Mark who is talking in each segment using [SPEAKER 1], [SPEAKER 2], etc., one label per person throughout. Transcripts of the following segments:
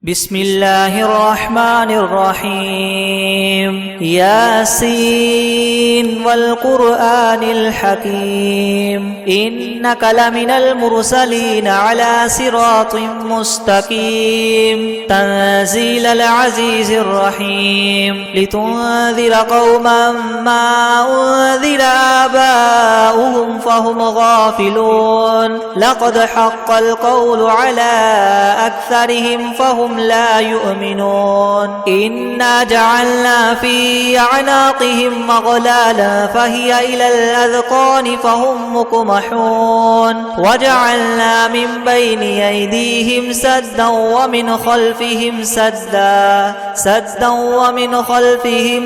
[SPEAKER 1] بسم الله الرحمن الرحيم ياسين والقرآن الحكيم إنك لمن المرسلين على صراط مستقيم تنزيل العزيز الرحيم لتنذر قوما ما أنذر آباؤهم فهم غافلون لقد حق القول على أكثرهم فهم لا يؤمنون إنا جعلنا في أعناقهم أغلالا فهي إلى الأذقان فهم مقمحون وجعلنا من بين أيديهم سدا ومن خلفهم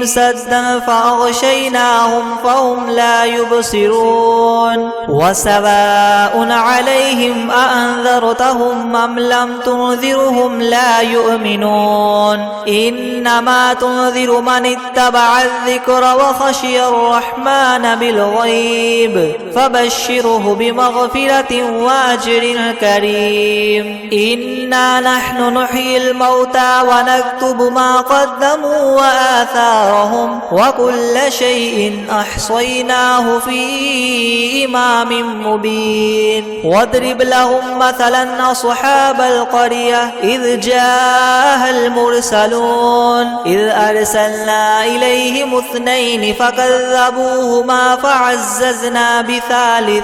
[SPEAKER 1] سدا فأغشيناهم فهم لا يبصرون وسواء عليهم أأنذرتهم أم لم تنذرهم لا يؤمنون إنما تنذر من اتبع الذكر وخشي الرحمن بالغيب فبشره بمغفرة وأجر كريم إنا نحن نحيي الموتى ونكتب ما قدموا وآثارهم وكل شيء أحصيناه في إمام مبين واضرب لهم مثلا أصحاب القرية إذ جاءها المرسلون إذ أرسلنا إليهم اثنين فكذبوهما فعززنا بثالث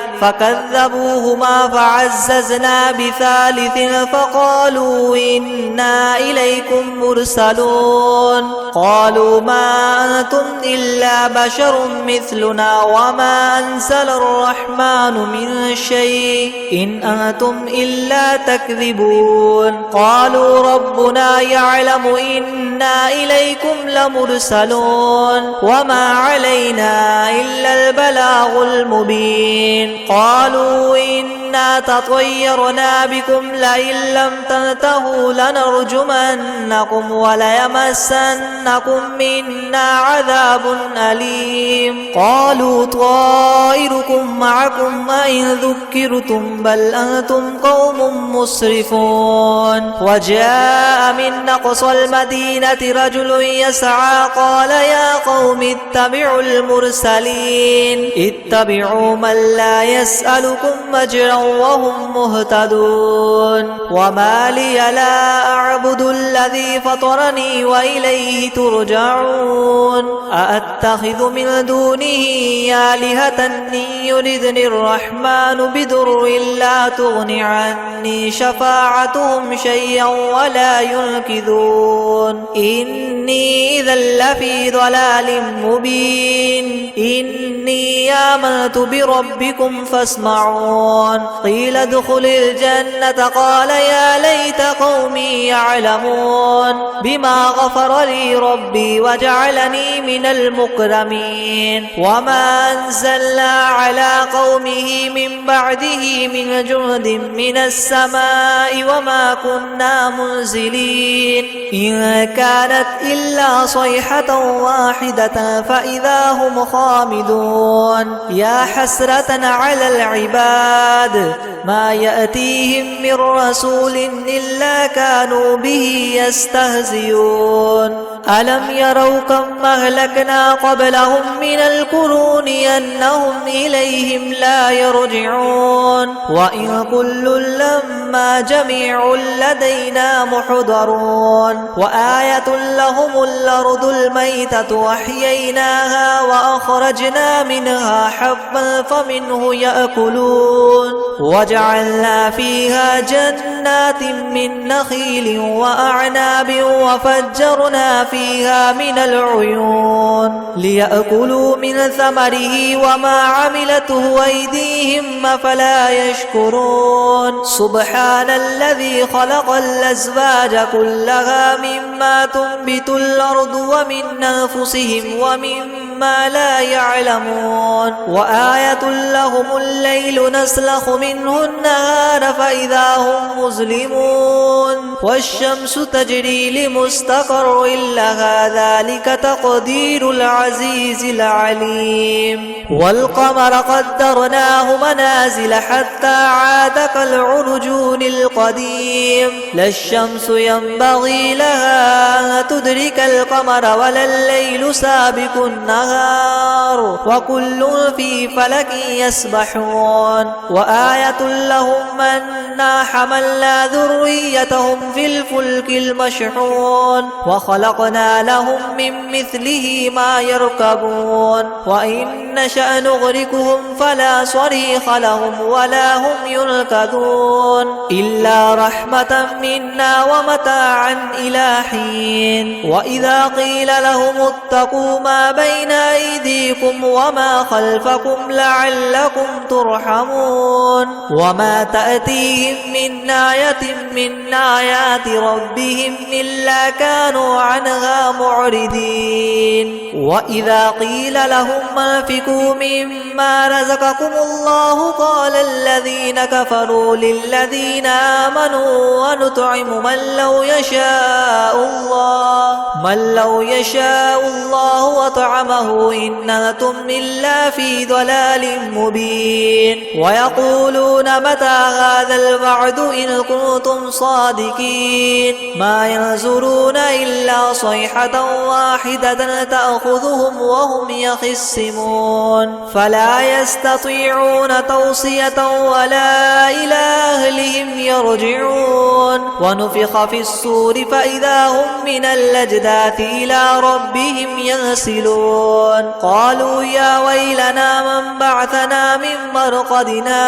[SPEAKER 1] فقالوا إنا إليكم مرسلون قالوا ما أنتم إلا بشر مثلنا وما أنزل الرحمن من شيء إن أنتم إلا تكذبون قالوا ربنا يعلم إنا إليكم لمرسلون وما علينا إلا البلاغ المبين قالوا إنا تطيرنا بكم لئن لم تنتهوا لنرجمنكم وليمسنكم منا عذاب أليم قالوا طائركم معكم أئن ذكرتم بل أنتم قوم مسرفون وجاء من أقصى المدينة رجل يسعى قال يا قوم اتبعوا المرسلين اتبعوا من لا يسألكم أجرا وهم مهتدون وما لي لا أعبد الذي فطرني وإليه ترجعون أأتخذ من دونه آلهة إن يردني الرحمن بضر لا تغن عني شفاعتهم شيئا ولا ينقذون إني إذا لفي ضلال مبين إني آمنت بربكم فاسمعون قيل ادخل الجنة قال يا ليت قومي يعلمون بما غفر لي ربي وجعلني من المكرمين وما أنزلنا على قومه من بعده من جند من السماء وما كنا منزلين إن كانت إلا صيحة واحدة فإذا هم خامدون يا حسرة على العباد ما يأتيهم من رسول إلا كانوا به يستهزئون ألم يروا كم أهلكنا قبلهم من القرون أنهم إليهم لا يرجعون وإن كل لما جميع لدينا محضرون وآية لهم الأرض الميتة وأحييناها وأخرجنا منها حبا فمنه يأكلون وجعلنا فيها جنات من نخيل وأعناب وفجرنا فيها من العيون ليأكلوا من ثمره وما عملته أيديهم أفلا يشكرون سبحان الذي خلق الأزواج كلها مما تنبت الأرض ومن أنفسهم ومما مما لا يعلمون وآية لهم الليل نسلخ منه النهار فإذا هم مظلمون والشمس تجري لمستقر لها ذلك تقدير العزيز العليم والقمر قدرناه منازل حتى عاد كالعرجون القديم لا الشمس ينبغي لها أن تدرك القمر ولا الليل سابق النهار وكل في فلك يسبحون وآية لهم أنا حملنا ذريتهم في الفلك المشحون وخلقنا لهم من مثله ما يركبون وإن نشأ نغرقهم فلا صريخ لهم ولا هم ينقذون إلا رحمة منا ومتاعا إلى حين وإذا قيل لهم اتقوا ما بين أيديكم وما خلفكم لعلكم ترحمون وما تأتيهم من آية من آيات ربهم إلا كانوا عنها معرضين وإذا قيل لهم انفقوا مما رزقكم الله قال الذين كفروا للذين آمنوا ونطعم من لو يشاء الله وطعمه إن أنتم إلا في ضلال مبين ويقولون متى هذا الوعد إن كنتم صادقين ما ينظرون إلا صيحة واحدة تأخذهم وهم يخصمون فلا يستطيعون توصية ولا إلى أهلهم يرجعون ونفخ في الصور فإذا هم من الأجداث إلى ربهم ينسلون قالوا يا ويلنا من بعثنا من مرقدنا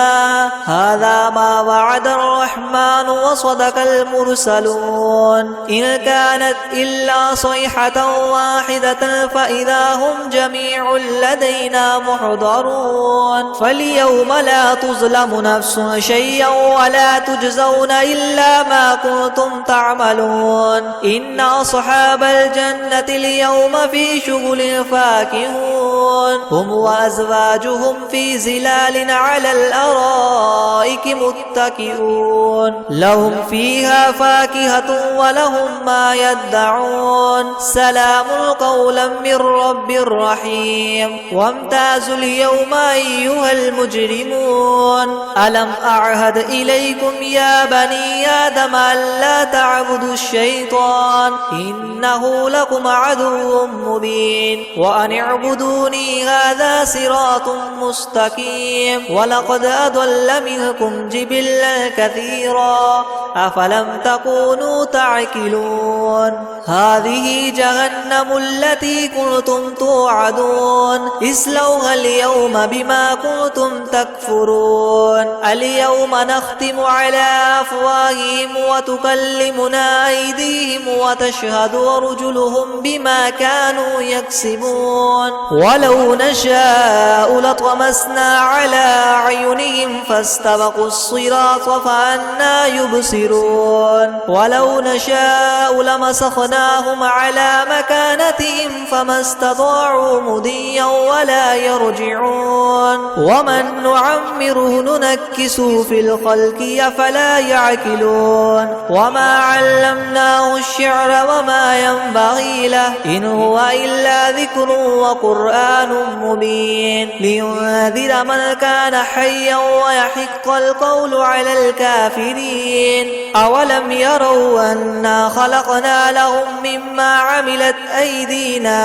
[SPEAKER 1] هذا ما وعد الرحمن وصدق المرسلون إن كانت إلا صيحة واحدة فإذا هم جميع لدينا محضرون فاليوم لا تظلم نفس شيئا ولا تجزون إلا ما كنتم تعملون إن أصحاب الجنة اليوم في شغل فاكهون هم وأزواجهم في زلال على الأرائك متكئون لهم فيها فاكهة ولهم ما يدعون سلام قولا من رب رحيم وامتازوا اليوم أيها المجرمون ألم أعهد إليكم يا بني آدم ألا تعبدوا الشيطان إنه لكم عدو مبين وأن اعبدوني هذا صراط مستقيم ولقد أضل منكم جبلا كثيرا أفلم تكونوا تعقلون هذه جهنم التي كنتم توعدون اصلوها اليوم بما كنتم تكفرون اليوم نختم على أفواههم وتكلمنا أيديهم وتشهد أرجلهم بما كانوا يكسبون ولو نشاء لطمسنا على أعينهم فاستبقوا الصراط فأنى يبصرون ولو نشاء لمسخناهم على مكانتهم فما استطاعوا مضيا ولا يرجعون ومن نعمره ننكسه في الخلق أفلا يعقلون وما علمناه الشعر وما ينبغي له إن هو إلا ذكر وقرآن مبين لينذر من كان حيا ويحق القول على الكافرين أولم يروا أنا خلقنا لهم مما عملت أيدينا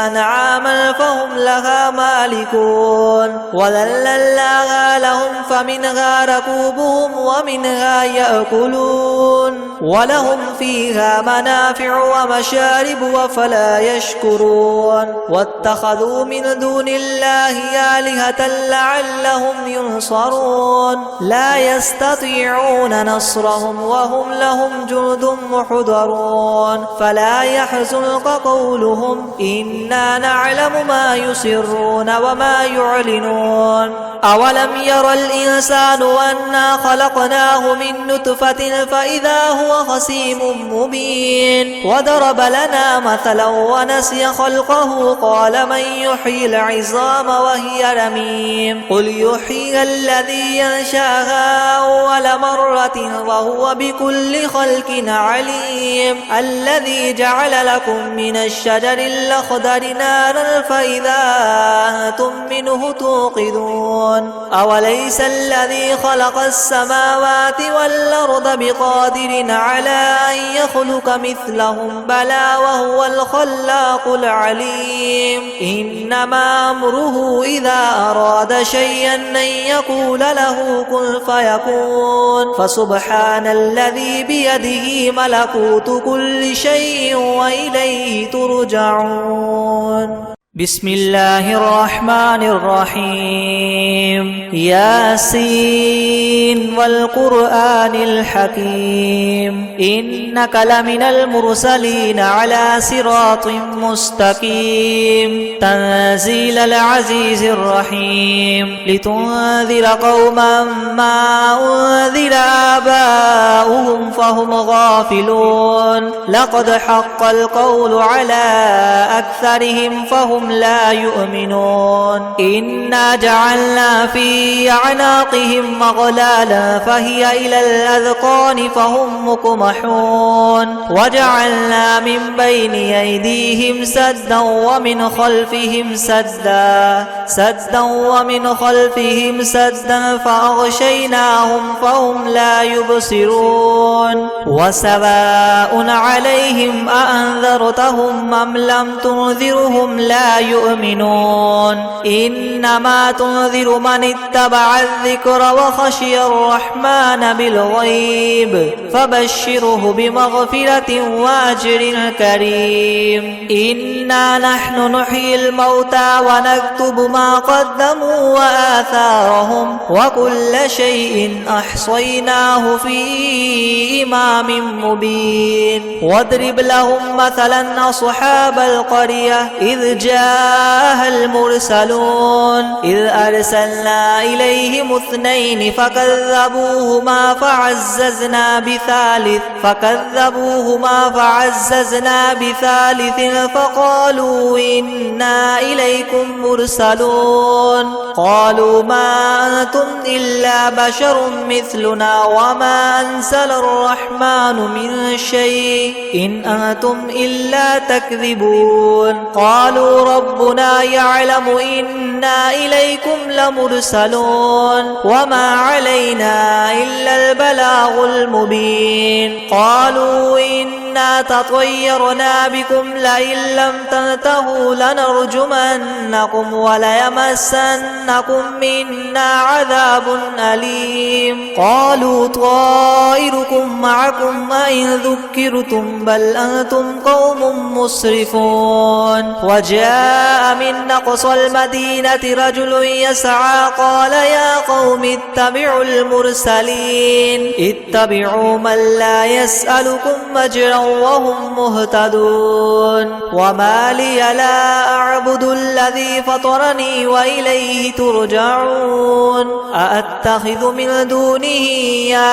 [SPEAKER 1] أنعاما فهم لها مالكون وذللناها لهم فمنها ركوبهم ومنها يأكلون ولهم فيها منافع ومشارب وفلا يشكرون واتخذوا من دون الله آلهة لعلهم ينصرون لا يستطيعون نصرهم وهم لهم جند محضرون فلا يحزنك قولهم إنا نعلم ما يسرون وما يعلنون أولم ير الإنسان أنا خلقناه من نطفة فإذا هو خصيم مبين وضرب لنا مثلا ونسي خلقه قال من يحيي العظام وهي رميم قل يحييها الذي ينشاها أول مرة وهو بكل خلق عليم الذي جعل لكم من الشجر الأخضر نارا فإذا أنتم منه توقدون أوليس الذي خلق السماوات والأرض بقادر على أن يخلق مثلهم بلى وهو الخلاق العليم إنما أمره إذا أراد شيئا أن يقول له كن فيكون فسبحان الذي بيده ملكوت كل شيء وإليه ترجعون. بسم الله الرحمن الرحيم ياسين والقرآن الحكيم إنك لمن المرسلين على صراط مستقيم تنزيل العزيز الرحيم لتنذر قوما ما أنذر آباؤهم فهم غافلون لقد حق القول على أكثرهم فهم لا يؤمنون إنا جعلنا في أعناقهم أغلالا فهي إلى الأذقان فهم مقمحون وجعلنا من بين أيديهم سدا ومن خلفهم سدا فأغشيناهم فهم لا يبصرون وسواء عليهم أأنذرتهم أم لم تنذرهم لا يؤمنون إنما تنذر من اتبع الذكر وخشي الرحمن بالغيب فبشره بمغفرة وأجر كريم إنا نحن نحيي الموتى ونكتب ما قدموا وآثارهم وكل شيء أحصيناه في إمام مبين واضرب لهم مثلا أصحاب القرية إذ جاءها المرسلون إذ أرسلنا إليهم اثنين فكذبوهما فعززنا بثالث فقالوا إنا إليكم مرسلون قالوا ما أنتم إلا بشر مثلنا وما أنزل الرحمن من شيء إن أنتم إلا تكذبون قالوا ربنا يعلم إنا إليكم لمرسلون وما علينا إلا البلاغ المبين قالوا إنا تطيرنا بكم لئن لم تنتهوا لنرجمنكم وليمسنكم منا عذاب أليم قالوا طائركم معكم أئن ذكرتم بل أنتم قوم مسرفون وجاء من أقصى المدينة رجل يسعى قال يا قوم اتبعوا المرسلين اتبعوا من لا يسألكم أجرا وهم مهتدون وما لي لا أعبد الذي فطرني وإليه ترجعون أأتخذ من دونه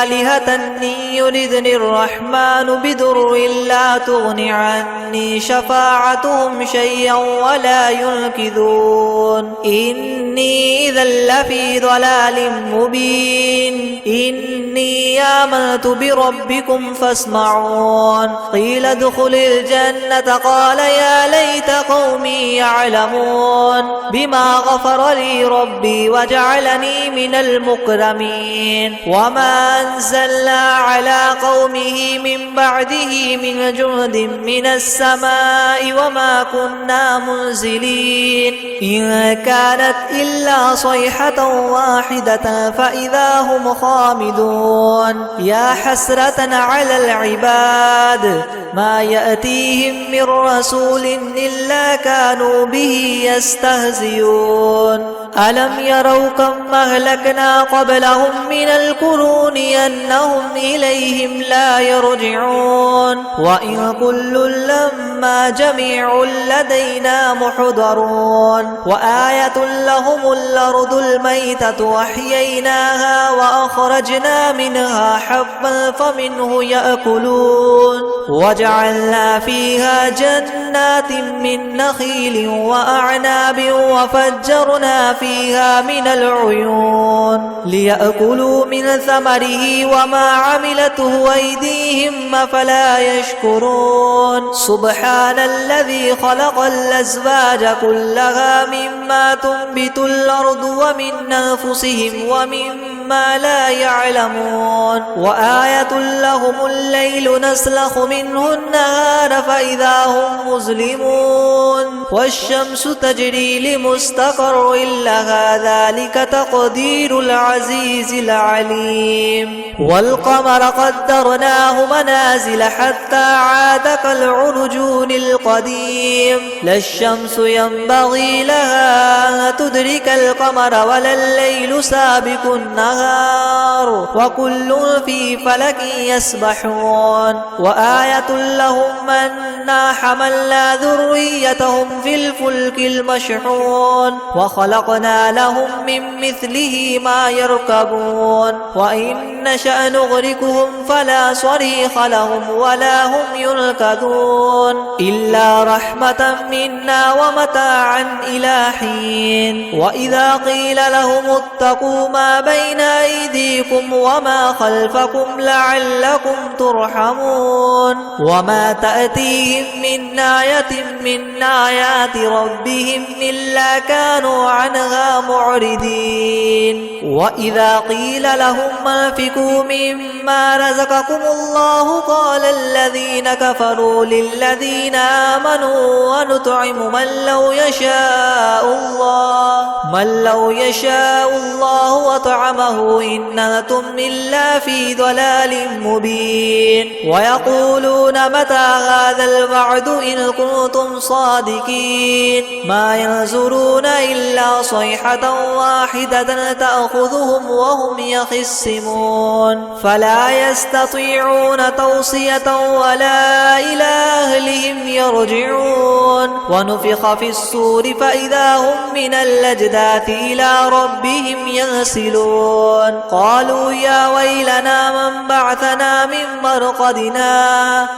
[SPEAKER 1] آلهة إن يردني الرحمن بضر لا تغن عني شفاعتهم شيئا ولا ينقذون إني إذا لفي ضلال مبين إني آمنت بربكم فاسمعون قيل ادخل الجنة قال يا ليت قومي يعلمون بما غفر لي ربي وجعلني من المكرمين وما أنزلنا على قومه من بعده من جند من السماء وما كنا منزلين إن كانت إلا صيحة واحدة فإذا هم خامدون يا حسرة على العباد ما يأتيهم من رسول إلا كانوا به يستهزئون ألم يروا كم أهلكنا قبلهم من القرون أنهم إليهم لا يرجعون وإن كل لما جميع لدينا محضرون وآية لهم الأرض الميتة وأحييناها وأخرجنا منها حبا فمنه يأكلون وجعلنا فيها جنات من نخيل وأعناب وفجرنا فيها من العيون ليأكلوا من ثمره وما عملته أيديهم أفلا يشكرون سبحان الذي خلق الأزواج كلها مما تنبت الأرض ومن أنفسهم ومما لا يعلمون وآية لهم الليل نسلخ منه النهار فإذا هم مظلمون والشمس تجري لمستقر لها ذلك تقدير العزيز العليم والقمر قدرناه منازل حتى عاد كالعرجون القديم لا الشمس ينبغي لها أن تدرك القمر ولا الليل سابق النهار وكل في فلك يسبحون وآية لهم أنا حملنا ذريتهم في الفلك المشحون وخلقنا لهم من مثله ما يركبون وإن نشأ نغرقهم فلا صريخ لهم ولا هم ينقذون إلا رحمة منا ومتاعا إلى حين وإذا قيل لهم اتقوا ما بين أيديكم وما خلفكم لعلكم ترحمون وما تأتيهم من آية من آيات ربهم إلا كانوا عنها معرضين وإذا قيل لهم انفقوا مما رزقكم الله قال الذين كفروا للذين آمنوا ونطعم من لو يشاء الله وطعمه إن أنتم إلا في ضلال مبين ويقولون متى هذا الوعد إن كنتم صادقين ما ينظرون إلا صيحة واحدة تأخذهم وهم يخصمون فلا يستطيعون توصية ولا إلى أهلهم يرجعون ونفخ في الصور فإذا هم من الأجداث إلى ربهم ينسلون قالوا يا ويلنا من بعثنا من مرقدنا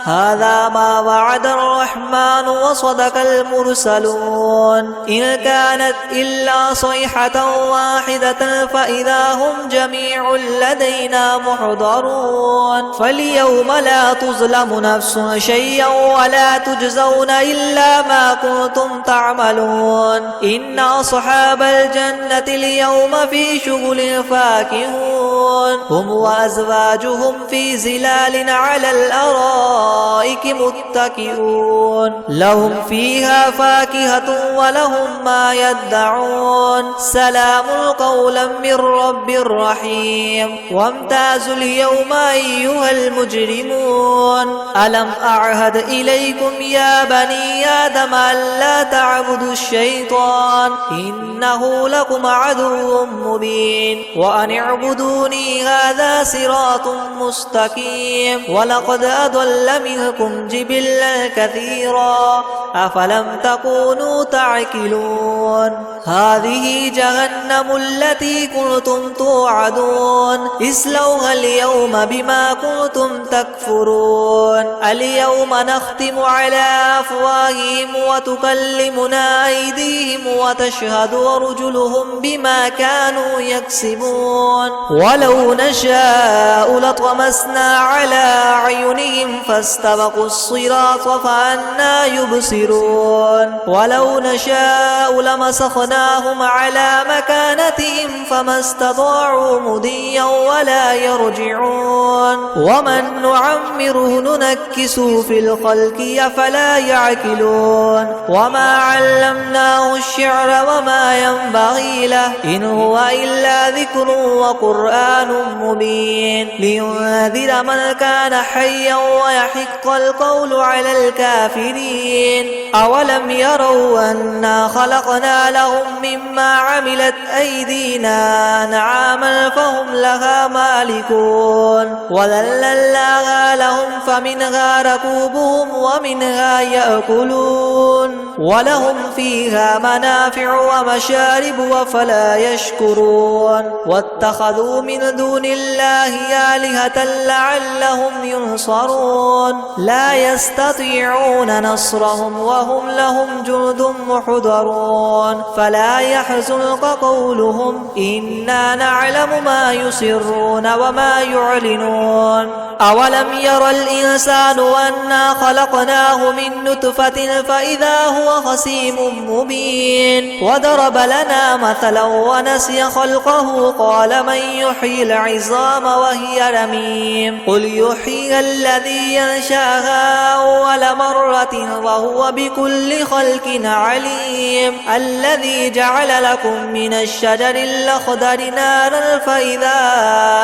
[SPEAKER 1] هذا ما وعد الرحمن وصدق المرسلون إن كانت إلا صيحة واحدة فإذا هم جميع لدينا محضرون فاليوم لا تظلم نفس شيئا ولا تجزون إلا ما كنتم تعملون إن أصحاب الجنة اليوم في شغل فاكهون هم وأزواجهم في زلال على الأرائك متكئون لهم فيها فاكهة ولهم ما يدعون سلام قولا من رب رحيم وامتازوا اليوم أيها المجرمون ألم أعهد إليكم يا بني آدم ألا تعبدوا الشيطان إنه لكم عدو مبين وأن اعبدوني هذا صراط مستقيم ولقد أضل منكم جبلا كثيرا أفلم تكونوا تعقلون هذه جهنم التي كنتم توعدون اصلوها اليوم بما كنتم تكفرون اليوم نختم على أفواههم وتكلمنا أيديهم وتشهد أرجلهم بما كانوا يكسبون ولو نشاء لطمسنا على أعينهم فاستبقوا الصراط فأنى يبصرون ولو نشاء لمسخناهم على مكانتهم فما استطاعوا مضيا ولا يرجعون ومن نعمره ننكسه في الخلق أفلا يعقلون وما علمناه الشعر وما ينبغي له إن هو إلا ذكر وقرآن مبين لينذر من كان حيا ويحق القول على الكافرين أولم يروا أنا خلقنا لهم مما عملت أيدينا أنعاما فهم لها مالكون وذللناها لهم فمنها ركوبهم ومنها يأكلون ولهم فيها منافع ومشارب وفلا يشكرون واتخذوا من دون الله آلهة لعلهم ينصرون لا يستطيعون نصرهم وهم لهم جند محضرون فلا يحزنك قولهم إنا نعلم ما يسرون وما يعلنون أولم ير الإنسان أنا خلقناه من نطفة فإذا هو خصيم مبين وضرب لنا مثلا ونسي خلقه قال من يحيي العظام وهي رميم قل يحييها الذي ينشأها أول مرة وهو بكل خلق عليم الذي جعل لكم من الشجر الأخضر نارا فإذا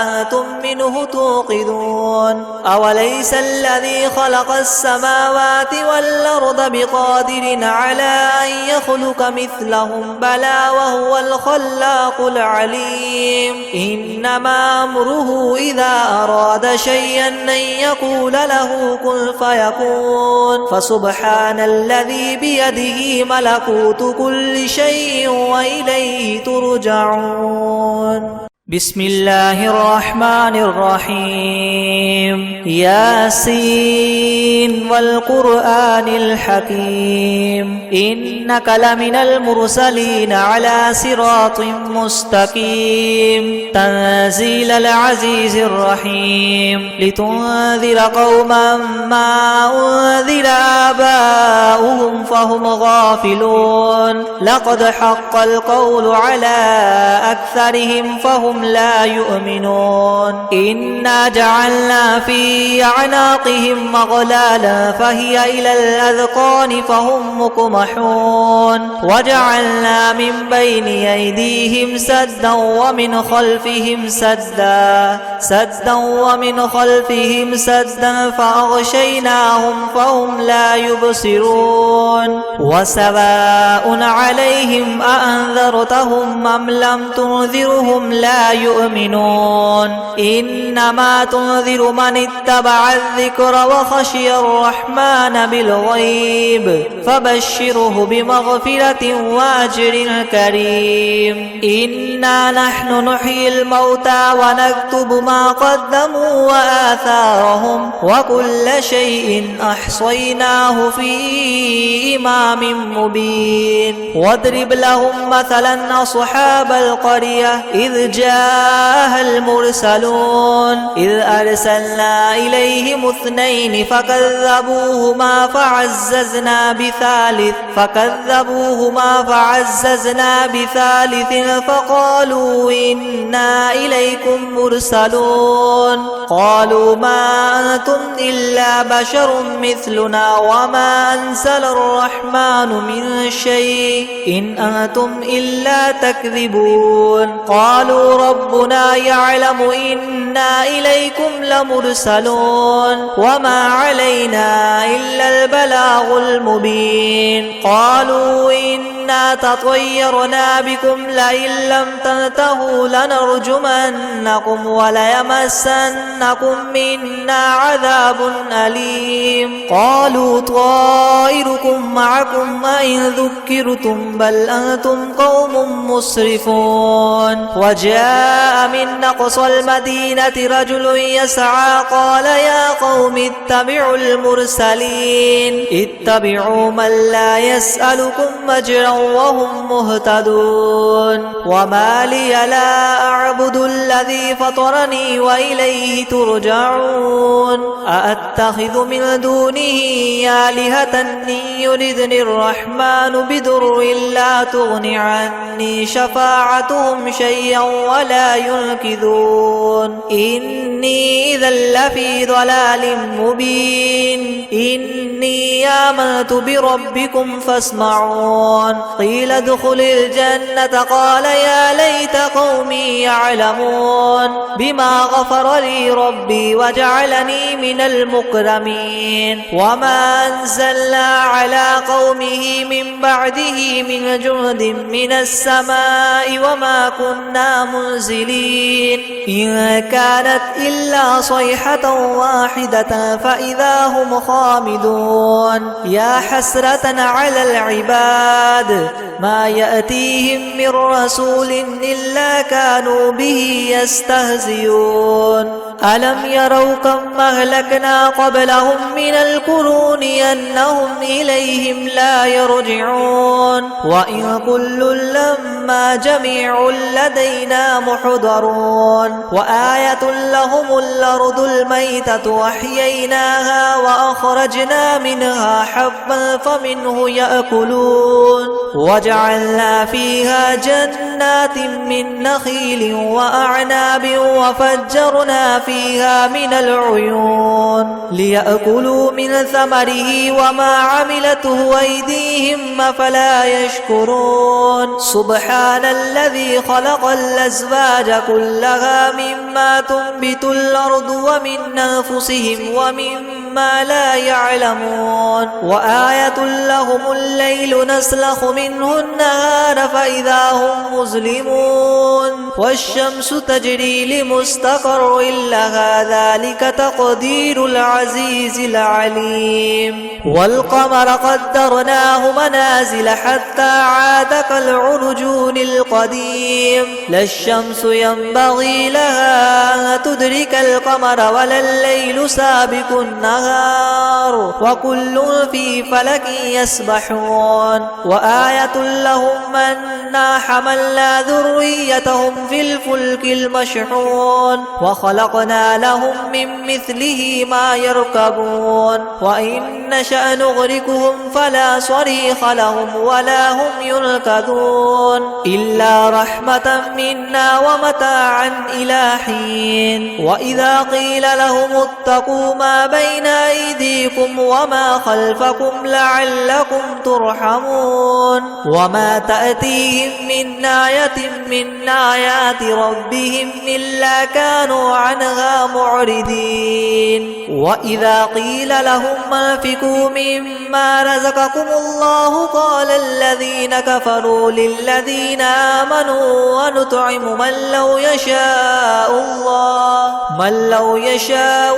[SPEAKER 1] أنتم منه توقدون أوليس الذي خلق السماوات والأرض بقادر على أن يخلق مثلهم بلى وهو الخلاق العليم إنما أمره إذا أراد شيئا أن يقول له كن فيكون فسبحان الذي بيده ملكوت كل شيء وإليه ترجعون بسم الله الرحمن الرحيم ياسين والقرآن الحكيم إنك لمن المرسلين على صراط مستقيم تنزيل العزيز الرحيم لتنذر قوما ما أنذر آباؤهم فهم غافلون لقد حق القول على أكثرهم فهم لا يؤمنون إنا جعلنا في أعناقهم مغلالا فهي إلى الأذقان فهم مقمحون وجعلنا من بين أيديهم سدا ومن خلفهم سدا فأغشيناهم فهم لا يبصرون وسواء عليهم أأنذرتهم أم لم تنذرهم لا يؤمنون إنما تنذر من اتبع الذكر وخشي الرحمن بالغيب فبشره بمغفرة وأجر كريم إنا نحن نحيي الموتى ونكتب ما قدموا وآثارهم وكل شيء أحصيناه في إمام مبين واضرب لهم مثلا أصحاب القرية إذ جاءها المرسلون إذ أرسلنا إليهم اثنين فكذبوهما فعززنا بثالث فقالوا إنا إليكم مرسلون قالوا ما أنتم إلا بشر مثلنا وما أنزل الرحمن من شيء إن أنتم إلا تكذبون قالوا ربنا يعلم إنا إليكم لمرسلون وما علينا إلا البلاغ المبين قالوا إنا تطيرنا بكم لئن لم تنتهوا لنرجمنكم وليمسنكم منا عذاب أليم قالوا طائركم معكم أئن ذكرتم بل أنتم قوم مسرفون وجاء من أقصى المدينة رجل يسعى قال يا قوم اتبعوا المرسلين اتبعوا من لا يسألكم أجرا وهم مهتدون وما لي لا أعبد الذي فطرني وإليه ترجعون أأتخذ من دونه آلهة إن يردني الرحمن بضر لا تغن عني شفاعتهم شيئا ولا ينقذون إني إذا لفي ضلال مبين إني آمنت بربكم فاسمعون قيل ادخل الجنة قال يا ليت قومي يعلمون بما غفر لي ربي وجعلني من المكرمين وما أنزلنا على قومه من بعده من جند من السماء وما كنا منزلين إن كانت إلا صيحة واحدة فإذا هم خامدون يا حسرة على العباد ما يأتيهم من رسول إلا كانوا به يستهزئون ألم يروا كم أهلكنا قبلهم من القرون أنهم إليهم لا يرجعون وإن كل لما جميع لدينا محضرون وآية لهم الأرض الميتة وأحييناها وأخرجنا منها حبا فمنه يأكلون وجعلنا فيها جنات من نخيل وأعناب وفجرنا فيها من العيون ليأكلوا من ثمره وما عملته أيديهم أفلا يشكرون سبحان الذي خلق الأزواج كلها مما تنبت الأرض ومن أنفسهم ومما لا يعلمون وآية لهم الليل نسلخ منه النهار فإذا هم مظلمون والشمس تجري لمستقر لها ذلك تقدير العزيز العليم والقمر قدرناه منازل حتى عاد كالعرجون القديم لا الشمس ينبغي لها أن تدرك القمر ولا الليل سابق النهار وكل في فلك يسبحون وآية لهم أنا حملنا ذريتهم في الفلك المشحون وخلقنا لهم من مثله ما يركبون وإن نشأ نغرقهم فلا صريخ لهم ولا هم ينقذون إلا رحمة منا ومتاعا إلى حين وإذا قيل لهم اتقوا ما بين أيديكم وما خلفكم لعلكم ترحمون وما تأتيهم من آية من آيات ربهم إلا كانوا عنها معرضين وإذا قيل لهم انفقوا مما رزقكم الله قال الذين كفروا للذين آمنوا ونطعم من لو يشاء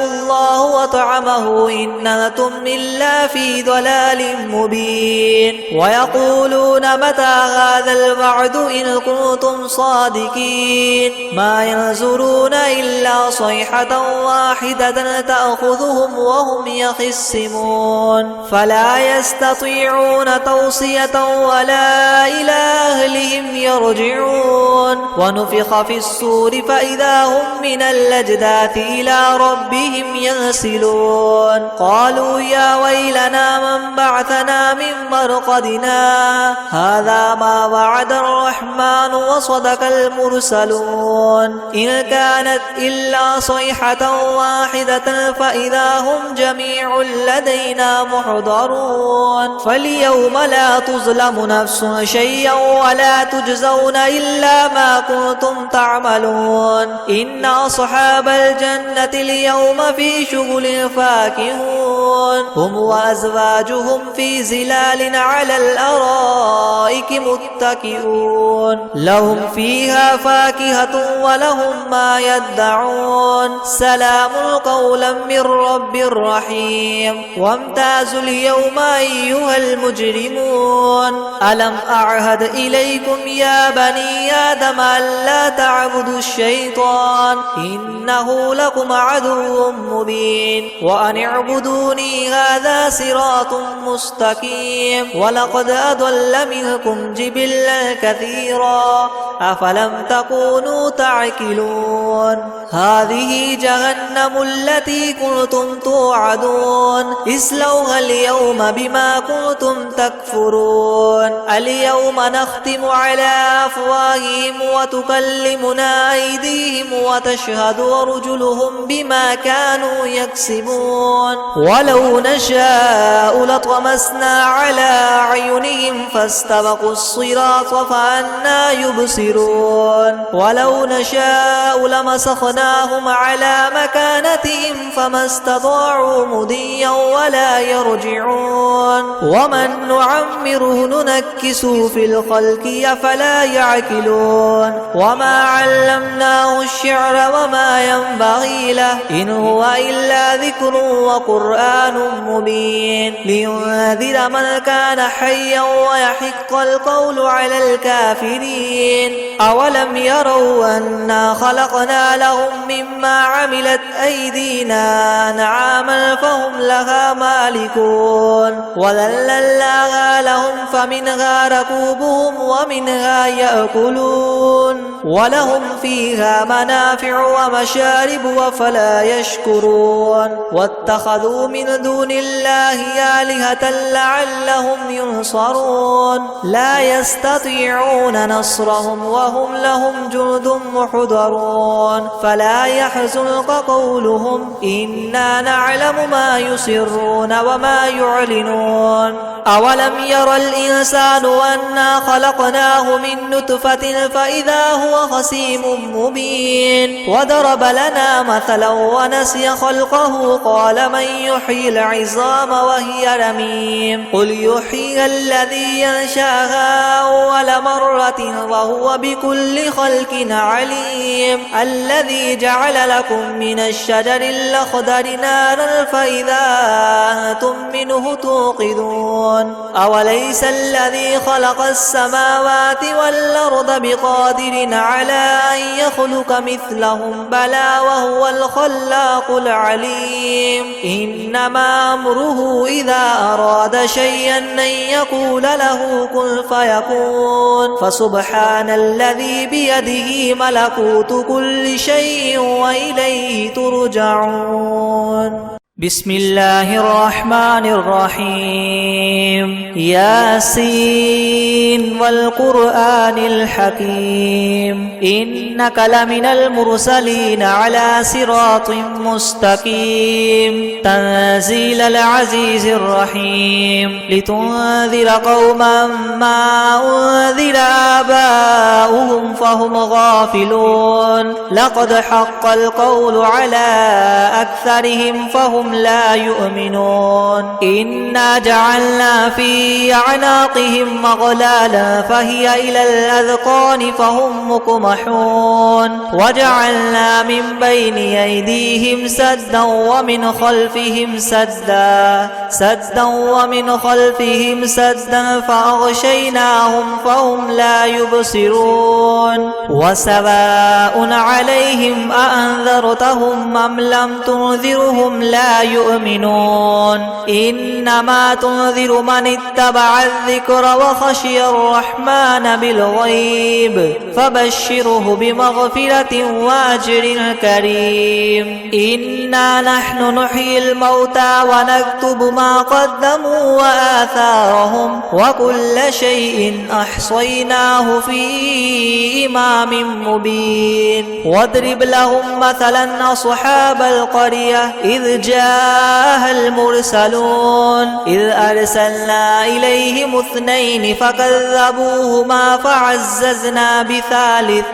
[SPEAKER 1] الله وطعمه إن أنتم إلا في ضلال مبين ويقولون متى هذا الوعد إن كنتم صادقين ما ينظرون إلا صيحة واحدة تأخذهم وهم يخصمون فلا يستطيعون توصية ولا إلى أهلهم يرجعون ونفخ في الصور فإذا هم من الأجداث إلى ربهم ينسلون قالوا يا ويلنا من بعثنا من مرقدنا هذا ما وعد الرحمن وصدق المرسلون إن كانت إلا صيحة واحدة فإذا هم جميع لدينا محضرون فاليوم لا تظلم نفس شيئا ولا تجزون إلا ما كنتم تعملون إن أصحاب الجنة اليوم في شغل فاكهون هم وأزواجهم في ظلال على الأرائك متكئون لهم فيها فاكهة ولهم ما يدعون سلام قولا من رب رحيم وامتازوا اليوم أيها المجرمون ألم أعهد إليكم يا بني آدم ألا تعبدوا الشيطان إنه لكم عدو مبين وأن اعبدوني هذا صراط مستقيم ولقد أضل منكم جبلا كثيرا أفلم تكونوا تعقلون هذه جهنم التي كنتم توعدون اصلوها اليوم بما كنتم تكفرون اليوم نختم على أفواههم وتكلمنا أيديهم وتشهد أرجلهم بما كانوا يكسبون ولو نشاء لطمسنا على أعينهم فاستبقوا الصراط فأنى يبصرون يبصرون ولو نشاء لمسخناهم على مكانتهم فما استطاعوا مضيا ولا يرجعون ومن نعمره ننكسه في الخلق أفلا يعقلون وما علمناه الشعر وما ينبغي له إن هو إلا ذكر وقرآن مبين لينذر من كان حيا ويحق القول على الكافرين أولم يروا أنا خلقنا لهم مما عملت أيدينا أنعاما فهم لها مالكون وذللناها لهم فمنها ركوبهم ومنها يأكلون ولهم فيها منافع ومشارب وفلا يشكرون واتخذوا من دون الله آلهة لعلهم ينصرون لا يستطيعون نصرهم وهم لهم جند محضرون فلا يحزنك قولهم إنا نعلم ما يسرون وما يعلنون أولم ير الإنسان أنا خلقناه من نطفة فإذا هو خصيم مبين وضرب لنا مثلا ونسي خلقه قال من يحيي العظام وهي رميم قل يحييها الذي ينشأها أول مرة وهو بكل خلق عليم الذي جعل لكم من الشجر الأخضر نارا فإذا أنتم منه توقدون أوليس الذي خلق السماوات والأرض بقادر على أن يخلق مثلهم بلى وهو الخلاق العليم إنما أمره إذا أراد شيئا أن يقول له كن فيكون فسبحان الذي بيده ملكوت كل شيء وإليه ترجعون بسم الله الرحمن الرحيم ياسين والقرآن الحكيم إنك لمن المرسلين على صراط مستقيم تنزيل العزيز الرحيم لتنذر قوما ما أنذر آباؤهم فهم غافلون لقد حق القول على أكثرهم فهم لا يؤمنون إنا جعلنا في أعناقهم أغلالا فهي إلى الأذقان فهم مقمحون وجعلنا من بين أيديهم سدا ومن خلفهم سدا فأغشيناهم فهم لا يبصرون وسواء عليهم أأنذرتهم أم لم تنذرهم لا يؤمنون إنما تنذر من اتبع الذكر وخشي الرحمن بالغيب فبشره بمغفرة وأجر كريم إنا نحن نحيي الموتى ونكتب ما قدموا وآثارهم وكل شيء أحصيناه في إمام مبين واضرب لهم مثلا أصحاب القرية إذ جاءها المرسلون إذ أرسلنا إليهم اثنين فكذبوهما فعززنا بثالث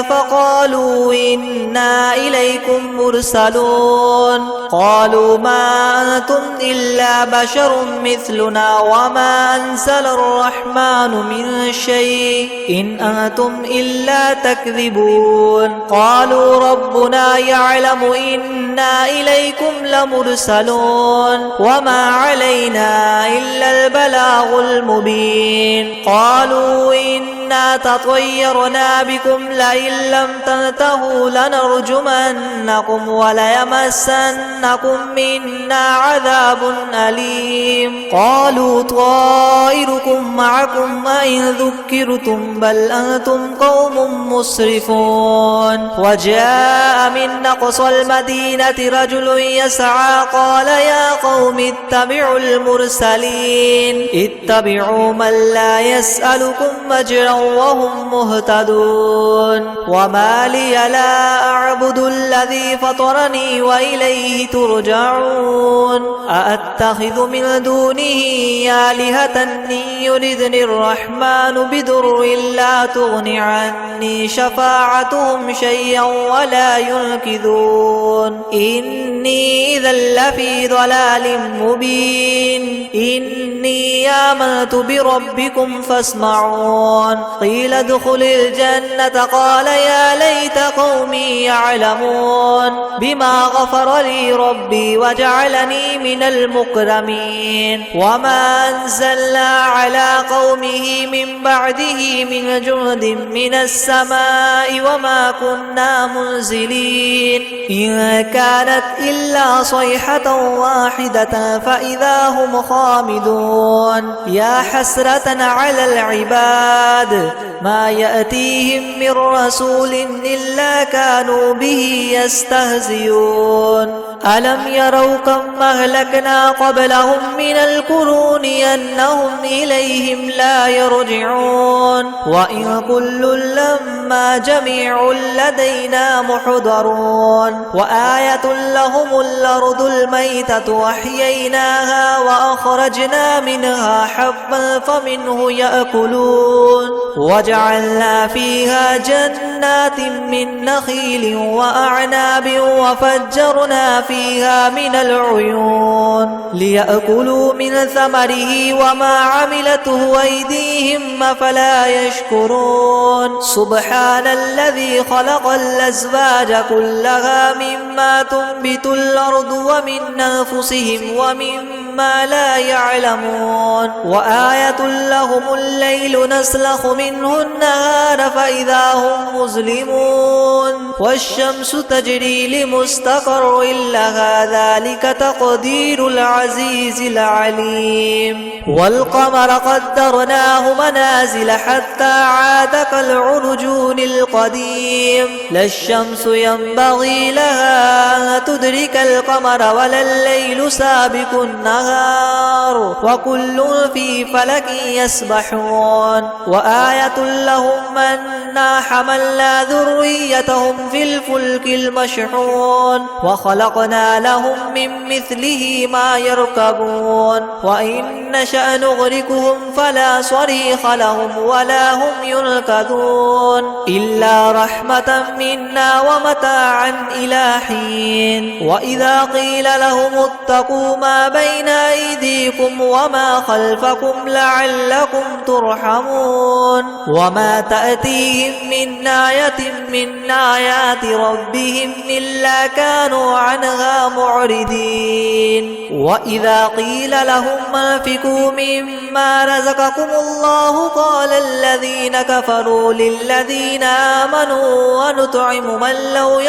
[SPEAKER 1] فقالوا إنا إليكم مرسلون قالوا ما أنتم إلا بشر مثلنا وما أنزل الرحمن من شيء إن أنتم إلا تكذبون قالوا ربنا يعلم إنا إليكم لمرسلون وما علينا إلا البلاغ المبين قالوا إنا تطيرنا بكم لئن لم تنتهوا لنرجمنكم وليمسنكم منا عذاب أليم قالوا طائركم معكم أئن ذكرتم بل أنتم قوم مسرفون وجاءوا وجاء من أقصى المدينة رجل يسعى قال يا قوم اتبعوا المرسلين اتبعوا من لا يسألكم أجرا وهم مهتدون وما لي لا أعبد الذي فطرني وإليه ترجعون أأتخذ من دونه آلهة إن يردني الرحمن بضر لا تغن عني شفاعتهم شيئا ولا ينقذون إني إذا لفي ضلال مبين إني آمنت بربكم فاسمعون قيل ادخل الجنة قال يا ليت قومي يعلمون بما غفر لي ربي وجعلني من المكرمين وما أنزلنا على قومه من بعده من جند من السماء وما كنا منزلين إن كانت إلا صيحة واحدة فإذا هم خامدون يا حسرة على العباد ما يأتيهم من رسول إلا كانوا به يستهزئون ألم يروا كم أهلكنا قبلهم من القرون أنهم إليهم لا يرجعون وإن كل لما جميع لدينا محضرون وآية لهم الأرض الميتة وأحييناها وأخرجنا منها حبا فمنه يأكلون وجعلنا فيها جنات من نخيل وأعناب وفجرنا فيها من العيون ليأكلوا من ثمره وما عملته أيديهم أفلا يشكرون سبحان الذي خلق الأزواج كلها مما تنبت الأرض ومن أنفسهم ومما لا يعلمون وآية لهم الليل نسلخ منه النهار فإذا هم مظلمون والشمس تجري لمستقر لها ذلك تقدير العزيز العليم والقمر قدرناه منازل حتى عاد كالعرجون القديم لا الشمس ينبغي لها أن تدرك القمر ولا الليل سابق النهار وكل في فلك يسبحون وآية لهم أنا حملنا ذريتهم في الفلك المشحون وخلقنا لهم من مثله ما يركبون وإن نشأ نغرقهم فلا صريخ لهم ولا هم ينقذون إلا رحمة منا ومتاعا إلى حين وإذا قيل لهم اتقوا ما بين أيديكم وما خلفكم لعلكم ترحمون وما تأتيهم من آية من آيات ربهم إلا كانوا عنها معرضين وإذا قيل لهم انفقوا مما رزقكم الله قال الذين كفروا للذين آمنوا ونطعم من لو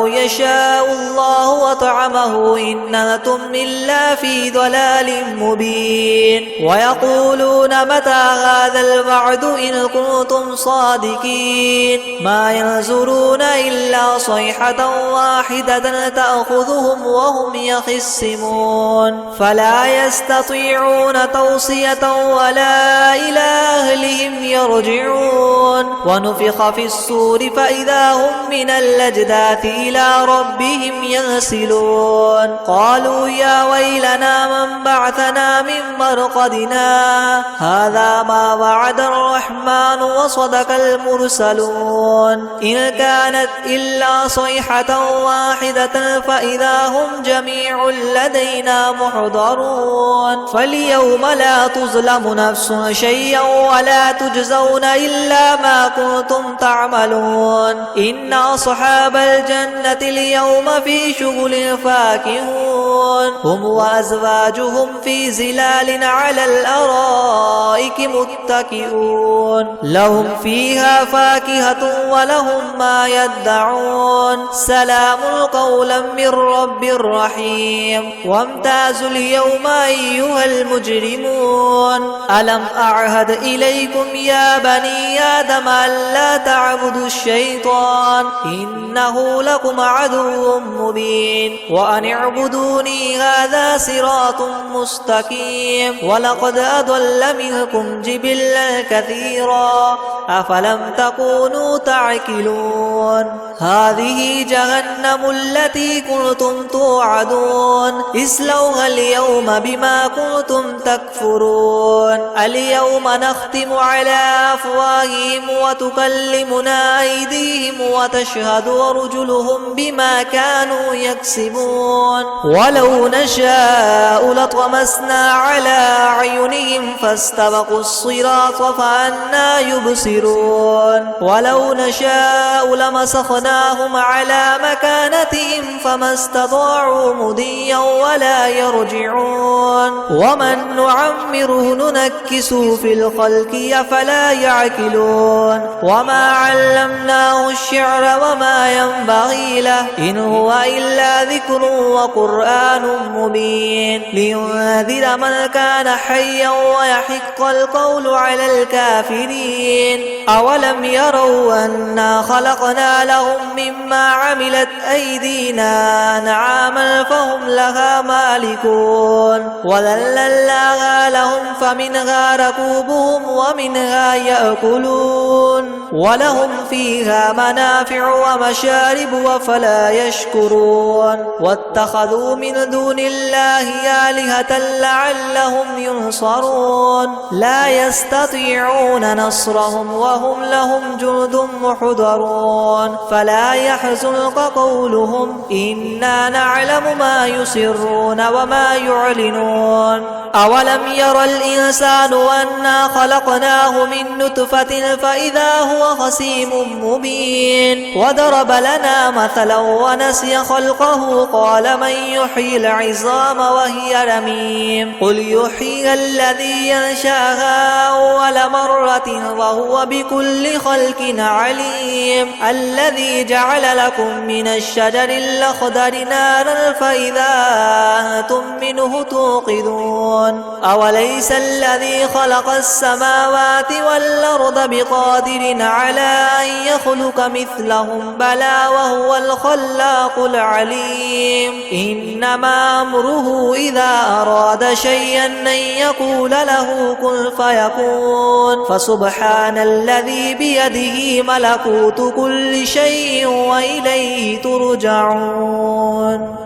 [SPEAKER 1] يشاء الله وطعمه إن أنتم إلا في ضلال مبين ويقولون متى هذا الوعد إن كنتم صادقين ما ينظرون إلا صيحة واحدة تأخذهم وهم يخصمون فلا يستطيعون توصية ولا إلى أهلهم يرجعون ونفخ في الصور فإذا هم من الأجداث إلى ربهم ينسلون قالوا يا ويلنا من بعثنا من مرقدنا هذا ما وعد الرحمن وصدق المرسلون إن كانت إلا صيحة واحدة فإذا هم جميع لدينا محضرون فاليوم لا تظلم نفس شيئا ولا تجزون إلا ما كنتم تعملون إن أصحاب الجنة اليوم في شغل فاكهون هم وأزواجهم في زلال على الأرائك متكئون لهم فيها فاكهة ولهم ما يدعون سلام قولا من من رب رحيم وامتازوا اليوم أيها المجرمون ألم أعهد إليكم يا بني آدم ألا تعبدوا الشيطان إنه لكم عدو مبين وأن اعبدوني هذا صراط مستقيم ولقد أضل منكم جبلا كثيرا أفلم تكونوا تعقلون هذه جهنم التي كنتم توعدون اصلوها اليوم بما كنتم تكفرون اليوم نختم على أفواههم وتكلمنا أيديهم وتشهد أرجلهم بما كانوا يكسبون ولو نشاء لطمسنا على أعينهم فاستبقوا الصراط فأنى يبصرون ولو نشاء لمسخناهم على مكانتهم فما استطاعوا مضيا ولا يرجعون ومن نعمره ننكسه في الخلق أفلا يعقلون وما علمناه الشعر وما ينبغي له إن هو إلا ذكر وقرآن مبين لينذر من كان حيا ويحق القول على الكافرين أولم يروا أنا خلقنا لهم مما عملت أيدينا أنعاما فهم لها مالكون وذللناها لهم فمنها ركوبهم ومنها يأكلون ولهم فيها منافع ومشارب وفلا يشكرون واتخذوا من دون الله آلهة لعلهم ينصرون لا يستطيعون نصرهم وهم لهم جند محضرون فلا يحزنك قولهم إنا نعلم ما يسرون وما يعلنون أولم ير الإنسان أنا خلقناه من نطفة فإذا هو خصيم مبين وضرب لنا مثلا ونسي خلقه قال من يحيي العظام وهي رميم قل يحييها الذي ينشأها أول مرة وهو بكل خلق عليم الذي جعل لكم من الشجر الأخضر نارا فإذا أنتم منه توقدون أوليس الذي خلق السماوات والأرض بقادر على أن يخلق مثلهم بلى وهو الخلاق العليم إنما أمره إذا أراد شيئا أن يقول له كن فيكون فسبحان الذي بيده ملكوت كل شيء وإليه ترجعون.